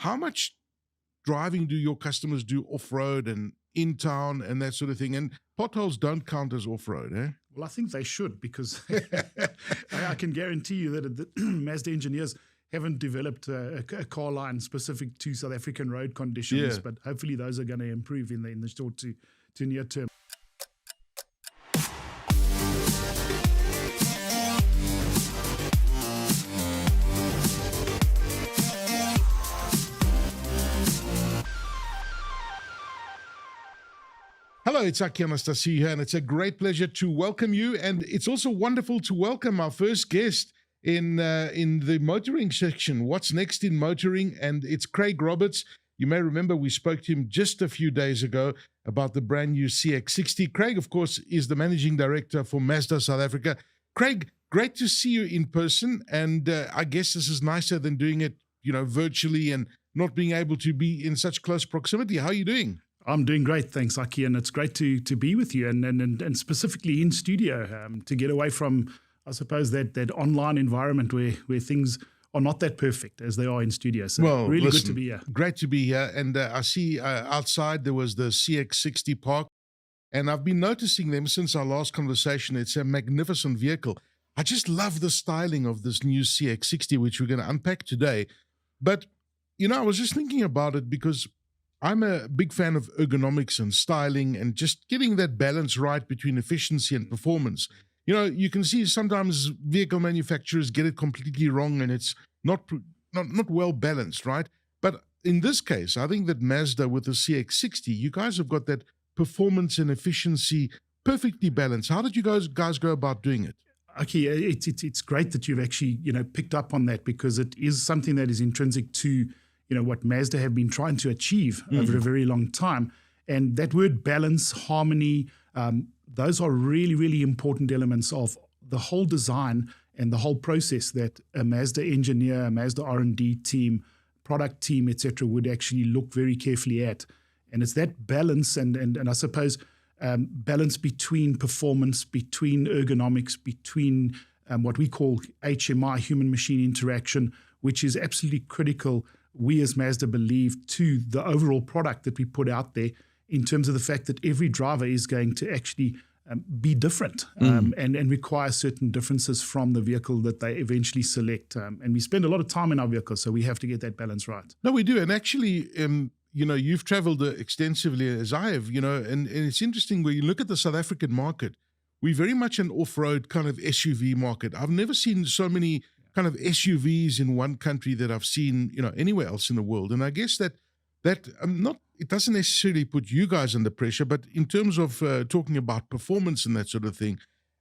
how much driving do your customers do off-road and in town and that sort of thing? And potholes don't count as off-road, eh? Well, I think they should, because I can guarantee you that the Mazda engineers haven't developed a car line specific to South African road conditions, but hopefully those are going to improve in the short to near term. Hello, it's Anastasiou here, and it's a great pleasure to welcome you. And it's also wonderful to welcome our first guest in the motoring section. What's next in motoring? And it's Craig Roberts. You may remember we spoke to him just a few days ago about the brand new CX-60. Craig, of course, is the managing director for Mazda South Africa. Craig, great to see you in person. And I guess this is nicer than doing it, virtually and not being able to be in such close proximity. How are you doing? I'm doing great, thanks, Aki, and it's great to be with you and specifically in studio to get away from, I suppose, that online environment where things are not that perfect as they are in studio. So really good to be here. Great to be here. And I see outside there was the CX-60 park, and I've been noticing them since our last conversation. It's a magnificent vehicle. I just love the styling of this new CX-60, which we're going to unpack today. But, I was just thinking about it because I'm a big fan of ergonomics and styling and just getting that balance right between efficiency and performance. You can see sometimes vehicle manufacturers get it completely wrong and it's not well balanced, right? But in this case, I think that Mazda with the CX-60, you guys have got that performance and efficiency perfectly balanced. How did you guys go about doing it? Okay, it's great that you've actually picked up on that, because it is something that is intrinsic to what Mazda have been trying to achieve over a very long time. And that word balance, harmony, those are really, really important elements of the whole design and the whole process that a Mazda engineer, a Mazda R&D team, product team, etc., would actually look very carefully at. And it's that balance and I suppose balance between performance, between ergonomics, between what we call HMI, human-machine interaction, which is absolutely critical, we as Mazda believe, to the overall product that we put out there, in terms of the fact that every driver is going to actually be different and require certain differences from the vehicle that they eventually select. And we spend a lot of time in our vehicles, so we have to get that balance right. No, we do. And actually, you've traveled extensively as I have, and it's interesting when you look at the South African market, we're very much an off-road kind of SUV market. I've never seen so many kind of SUVs in one country that I've seen, anywhere else in the world. And I guess that it doesn't necessarily put you guys under pressure, but in terms of talking about performance and that sort of thing,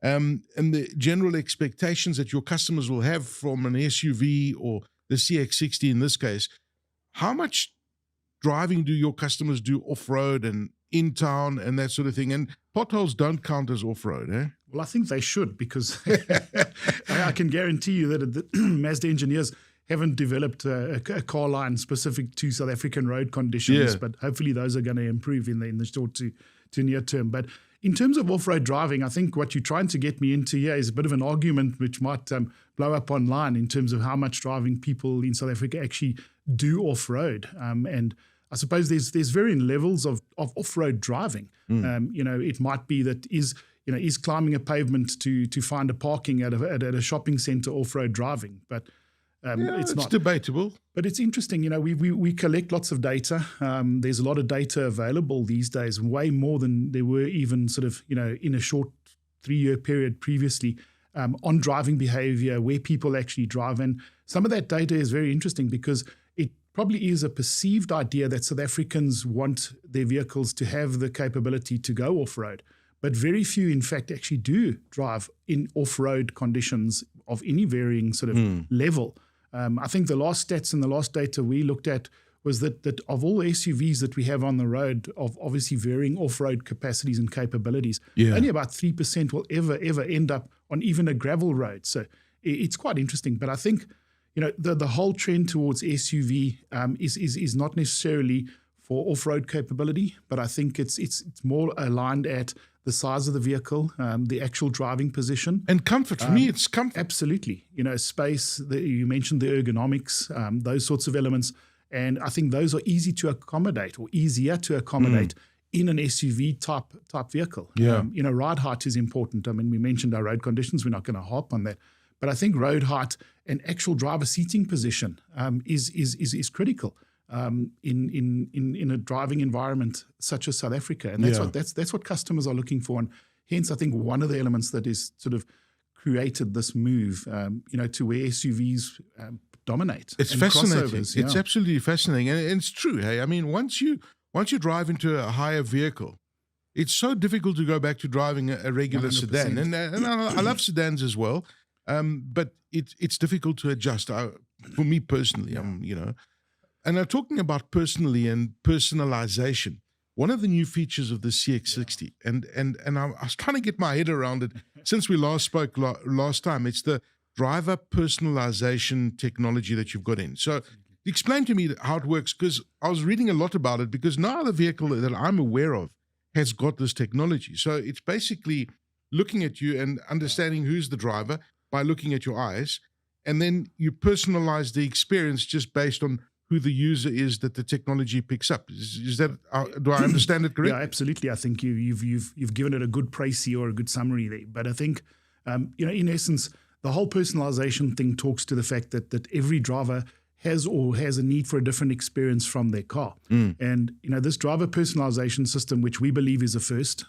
and the general expectations that your customers will have from an SUV or the CX-60 in this case, how much driving do your customers do off-road and in town and that sort of thing? And potholes don't count as off-road, eh? Well, I think they should, because I can guarantee you that the Mazda engineers haven't developed a car line specific to South African road conditions, but hopefully those are going to improve in the short to near term. But in terms of off-road driving, I think what you're trying to get me into here is a bit of an argument which might blow up online in terms of how much driving people in South Africa actually do off-road. And I suppose there's varying levels of off-road driving. It might be that is climbing a pavement to find a parking at a shopping center off-road driving, but it's not debatable. But it's interesting. We collect lots of data. There's a lot of data available these days, way more than there were even sort of in a short 3-year period previously, on driving behavior, where people actually drive. And some of that data is very interesting, because it probably is a perceived idea that South Africans want their vehicles to have the capability to go off-road. But very few, in fact, actually do drive in off-road conditions of any varying sort of level. I think the last stats and the last data we looked at was that of all SUVs that we have on the road, of obviously varying off-road capacities and capabilities, only about 3% will ever end up on even a gravel road. So it's quite interesting. But I think the whole trend towards SUV is not necessarily for off-road capability, but I think it's more aligned at the size of the vehicle, the actual driving position. And comfort. For me, it's comfort. Absolutely. Space, you mentioned the ergonomics, those sorts of elements. And I think those are easy to accommodate or easier to accommodate in an SUV type vehicle. Yeah. Ride height is important. I mean, we mentioned our road conditions. We're not going to harp on that. But I think road height and actual driver seating position is critical in a driving environment such as South Africa. And that's what customers are looking for. And hence, I think one of the elements that is sort of created this move, to where SUVs dominate. It's fascinating. It's absolutely fascinating. And it's true. Hey, I mean, once you drive into a higher vehicle, it's so difficult to go back to driving a regular 100%. Sedan. And I love sedans as well. But it's difficult to adjust. For me personally, and I'm talking about personally and personalization. One of the new features of the CX-60, and I was trying to get my head around it since we last spoke last time. It's the driver personalization technology that you've got in. So explain to me how it works, because I was reading a lot about it, because no other vehicle that I'm aware of has got this technology. So it's basically looking at you and understanding who's the driver by looking at your eyes, and then you personalize the experience just based on who the user is that the technology picks up. Is that, do I understand it correctly? Yeah, absolutely. I think you've given it a good précis or a good summary there. But I think, in essence, the whole personalization thing talks to the fact that every driver has a need for a different experience from their car. And, this driver personalization system, which we believe is a first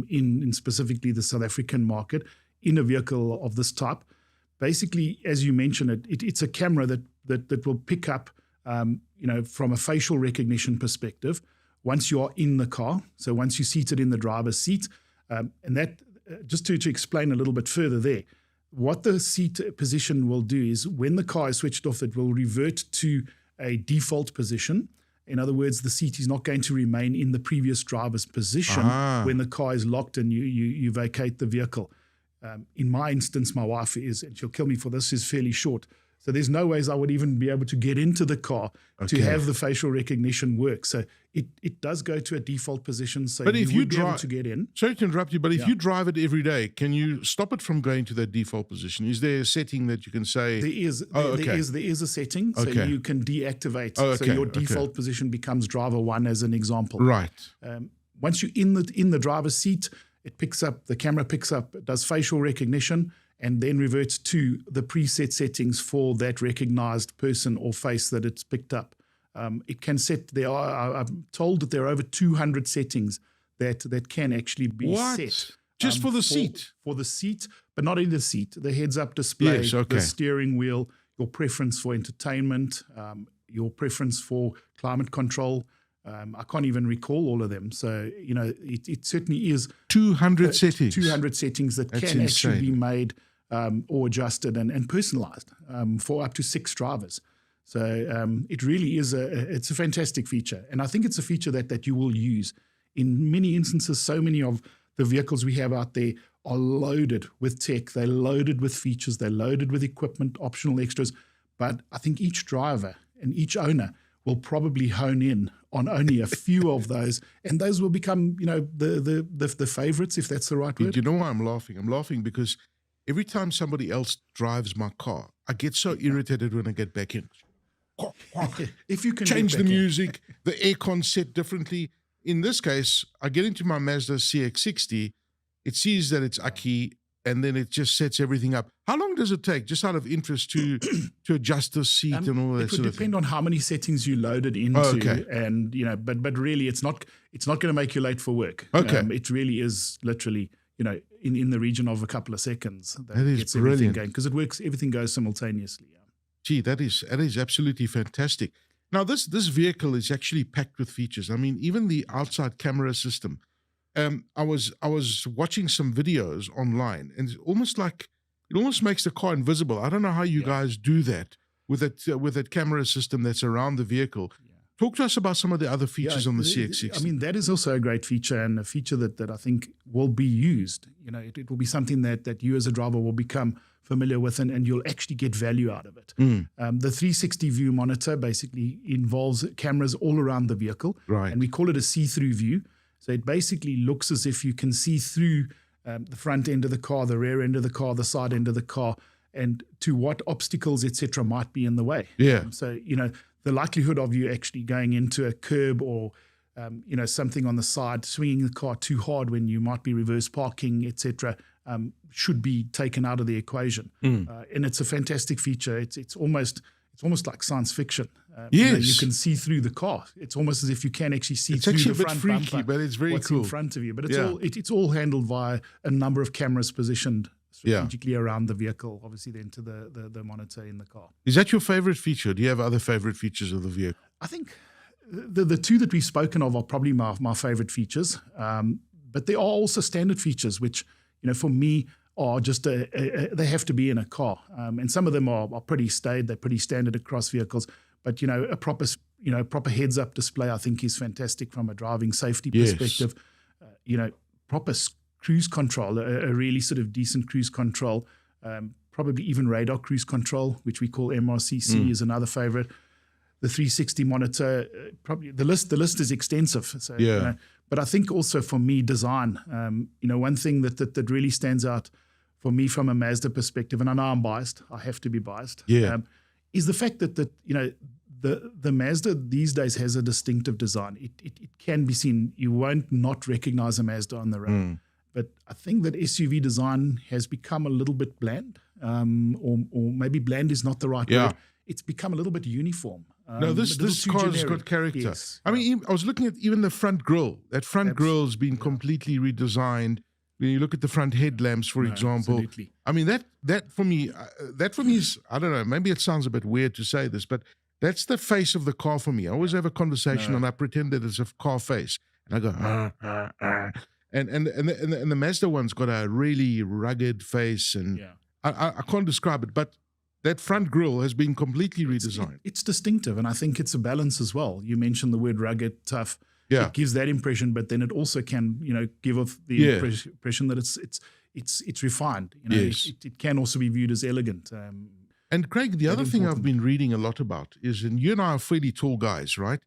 in specifically the South African market in a vehicle of this type, basically, as you mentioned, it's a camera that will pick up from a facial recognition perspective, once you are in the car, so once you're seated in the driver's seat, and that, just to explain a little bit further there, what the seat position will do is when the car is switched off, it will revert to a default position. In other words, the seat is not going to remain in the previous driver's position when the car is locked and you vacate the vehicle. In my instance, my wife is, and she'll kill me for this, is fairly short. So there's no ways I would even be able to get into the car to have the facial recognition work. So it does go to a default position. So but if you be able to get in. Sorry to interrupt you, but if you drive it every day, can you stop it from going to that default position? Is there a setting that you can say? There is. There is a setting, so you can deactivate. So your default position becomes driver 1 as an example. Right. Once you're in the driver's seat, the camera picks up, does facial recognition, and then reverts to the preset settings for that recognized person or face that it's picked up. It can set, I'm told that there are over 200 settings that can actually be set. Just for the seat? For the seat, but not in the seat. The heads-up display, the steering wheel, your preference for entertainment, your preference for climate control. I can't even recall all of them. So, it certainly is 200 settings. 200 settings that can actually be made or adjusted and personalized for up to 6 drivers. So it really is it's a fantastic feature. And I think it's a feature that you will use in many instances. So many of the vehicles we have out there are loaded with tech. They're loaded with features. They're loaded with equipment, optional extras. But I think each driver and each owner will probably hone in on only a few of those, and those will become, the favorites, if that's the right word. You know why I'm laughing? I'm laughing because every time somebody else drives my car, I get so irritated when I get back in. If you can change the music, the aircon set differently. In this case, I get into my Mazda CX-60, it sees that it's Aki, and then it just sets everything up. How long does it take, just out of interest, to adjust the seat and all that sort of thing? It would depend on how many settings you loaded into, and but really, it's not going to make you late for work. It really is literally, in the region of a couple of seconds. That is gets brilliant, everything going, because it works. Everything goes simultaneously. Gee, that is absolutely fantastic. Now, this vehicle is actually packed with features. I mean, even the outside camera system. I was watching some videos online, and it's almost makes the car invisible. I don't know how you guys do that with that camera system that's around the vehicle. Talk to us about some of the other features on the CX-60. I mean, that is also a great feature, and a feature that I think will be used. It will be something that you as a driver will become familiar with, and you'll actually get value out of it. The 360 view monitor basically involves cameras all around the vehicle, right? And we call it a see-through view. So it basically looks as if you can see through the front end of the car, the rear end of the car, the side end of the car, and to what obstacles, etc., might be in the way. Yeah. So, the likelihood of you actually going into a curb or something on the side, swinging the car too hard when you might be reverse parking, etc., should be taken out of the equation. And it's a fantastic feature. It's almost like science fiction. Yes. You can see through the car. It's almost as if you can actually see it's through actually the a bit front freaky, bumper, but it's very what's cool in front of you. But it's all handled via a number of cameras positioned strategically around the vehicle, obviously then to the monitor in the car. Is that your favorite feature? Do you have other favorite features of the vehicle? I think the two that we've spoken of are probably my favorite features. But there are also standard features, which, for me, are just they have to be in a car. And some of them are pretty staid. They're pretty standard across vehicles. But, a proper heads-up display, I think, is fantastic from a driving safety perspective. Proper cruise control, a really sort of decent cruise control, probably even radar cruise control, which we call MRCC, is another favorite. The 360 monitor, probably the list is extensive. So, but I think also for me, design, one thing that really stands out for me from a Mazda perspective, and I know I'm biased, I have to be biased, is the fact that the Mazda these days has a distinctive design. It can be seen. You won't not recognize a Mazda on the road. But I think that SUV design has become a little bit bland, or maybe bland is not the right word. It's become a little bit uniform. No, this car's got character. Yes. I mean, I was looking at even the front grille. That front grille's been completely redesigned. When you look at the front headlamps, for example. Absolutely. I mean, that for me is, I don't know, maybe it sounds a bit weird to say this, but that's the face of the car for me. I always have a conversation and I pretend that it's a car face. And I go, And the Mazda one's got a really rugged face, and I can't describe it, but that front grille has been completely redesigned. It's distinctive, and I think it's a balance as well. You mentioned the word rugged, tough. Yeah. It gives that impression, but then it also can, give off the impression that it's refined. It can also be viewed as elegant. And Craig, the other thing I've been reading a lot about is, and you and I are fairly tall guys, right,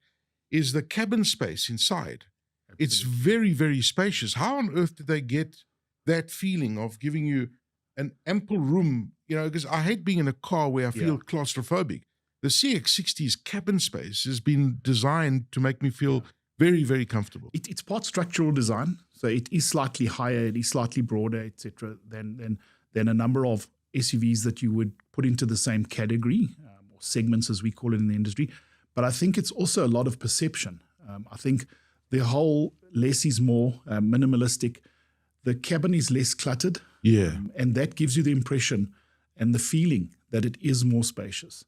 is the cabin space inside. Absolutely. It's very, very spacious. How on earth did they get that feeling of giving you an ample room? Because I hate being in a car where I feel claustrophobic. The CX-60's cabin space has been designed to make me feel very, very comfortable. It's part structural design, so it is slightly higher, it is slightly broader, etc., than a number of SUVs that you would put into the same category, or segments as we call it in the industry. But I think it's also a lot of perception. I think the whole less is more, minimalistic. The cabin is less cluttered. And that gives you the impression and the feeling that it is more spacious.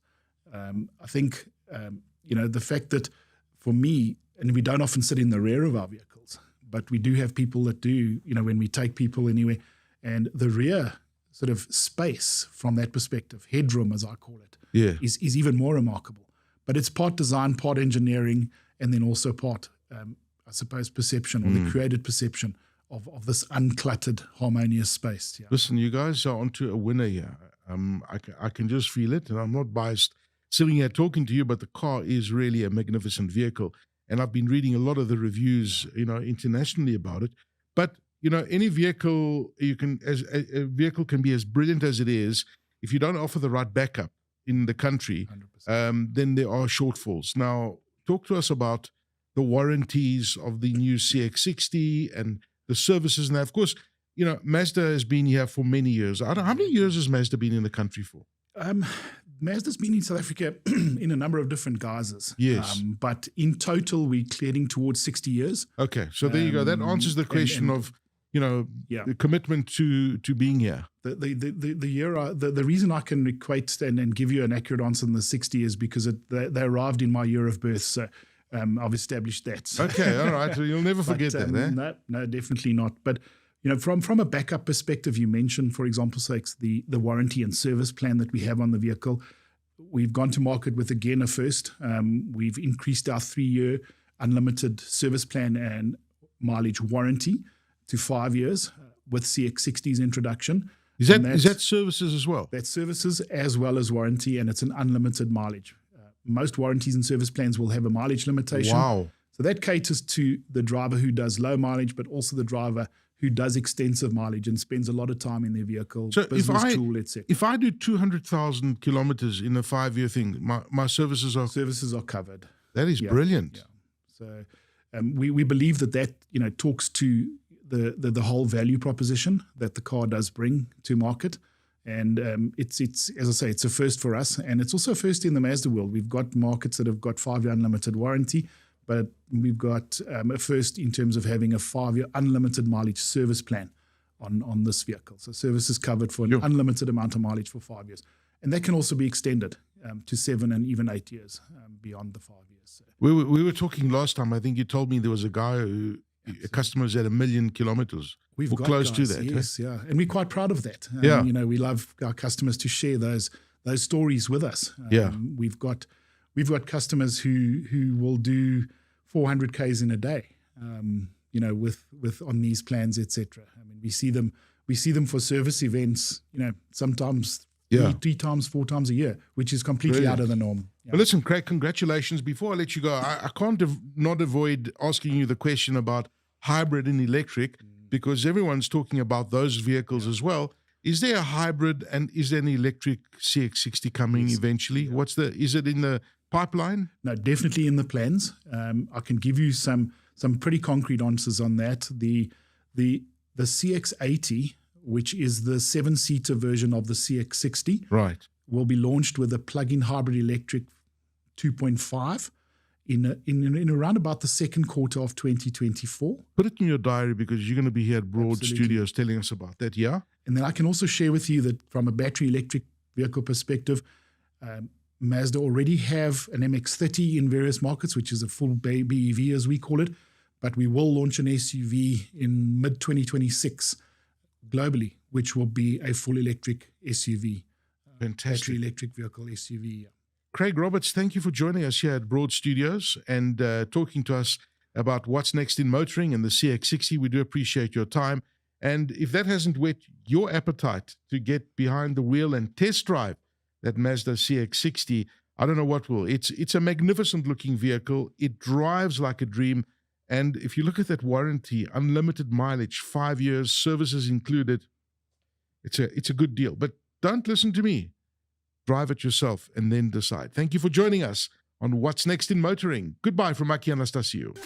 I think, the fact that for me, and we don't often sit in the rear of our vehicles, but we do have people that do, when we take people anywhere, and the rear sort of space from that perspective, headroom as I call it, is even more remarkable. But it's part design, part engineering, and then also part, I suppose, perception, or the created perception of this uncluttered, harmonious space. Listen, you guys are onto a winner here. I can just feel it, and I'm not biased sitting here talking to you, but the car is really a magnificent vehicle. And I've been reading a lot of the reviews, internationally about it. But, any vehicle a vehicle can be as brilliant as it is. If you don't offer the right backup in the country, then there are shortfalls. Now, talk to us about the warranties of the new CX-60 and the services. And of course, Mazda has been here for many years. I don't know, how many years has Mazda been in the country for? Mazda's been in South Africa in a number of different guises. Yes. But in total, we're heading towards 60 years. Okay. So there you go. That answers the question of, the commitment to being here. The reason I can equate and give you an accurate answer in the 60 is because they arrived in my year of birth. So I've established that. So. Okay. All right. So you'll never forget that. Eh? No, definitely not. But from a backup perspective, you mentioned, for example, the warranty and service plan that we have on the vehicle. We've gone to market with, again, a first. We've increased our 3-year unlimited service plan and mileage warranty to 5 years with CX-60's introduction. Is that services as well? That's services as well as warranty, and it's an unlimited mileage. Most warranties and service plans will have a mileage limitation. Wow. So that caters to the driver who does low mileage, but also the driver who does extensive mileage and spends a lot of time in their vehicle, So business tool, etc. if I do 200,000 kilometers in a 5-year thing, my services are covered. That is brilliant. Yeah. So we believe that talks to the whole value proposition that the car does bring to market. And it's as I say, it's a first for us, and it's also a first in the Mazda world. We've got markets that have got 5-year unlimited warranty, but we've got a first in terms of having a 5-year unlimited mileage service plan on this vehicle. So service is covered for an unlimited amount of mileage for 5 years, and that can also be extended to 7 and even 8 years beyond the 5 years. So. We were talking last time. I think you told me there was a guy who a customer is at 1 million kilometers. We've got close guys, to that. Yes, yeah, and we're quite proud of that. We love our customers to share those stories with us. We've got customers who will do 400 Ks in a day. With on these plans, etc. I mean, we see them for service events. Sometimes 3 times, 4 times a year, which is completely out of the norm. Well, listen, Craig, congratulations. Before I let you go, I can't not avoid asking you the question about hybrid and electric, because everyone's talking about those vehicles as well. Is there a hybrid and is there an electric CX-60 coming eventually? Yeah. Is it in the pipeline? No, definitely in the plans. I can give you some pretty concrete answers on that. The CX-80, which is the 7-seater version of the CX-60, right, will be launched with a plug-in hybrid electric 2.5 in around about the second quarter of 2024. Put it in your diary because you're going to be here at Broad Studios telling us about that, yeah? And then I can also share with you that from a battery electric vehicle perspective, Mazda already have an MX-30 in various markets, which is a full BEV as we call it, but we will launch an SUV in mid-2026 globally, which will be a full electric SUV. Fantastic. Battery electric vehicle SUV. Craig Roberts, thank you for joining us here at Broad Studios and talking to us about what's next in motoring and the CX-60. We do appreciate your time. And if that hasn't whet your appetite to get behind the wheel and test drive that Mazda CX-60, I don't know what will. It's a magnificent looking vehicle. It drives like a dream. And if you look at that warranty, unlimited mileage, 5 years, services included, it's a good deal. But don't listen to me. Drive it yourself and then decide. Thank you for joining us on What's Next in Motoring. Goodbye from Anastasiou.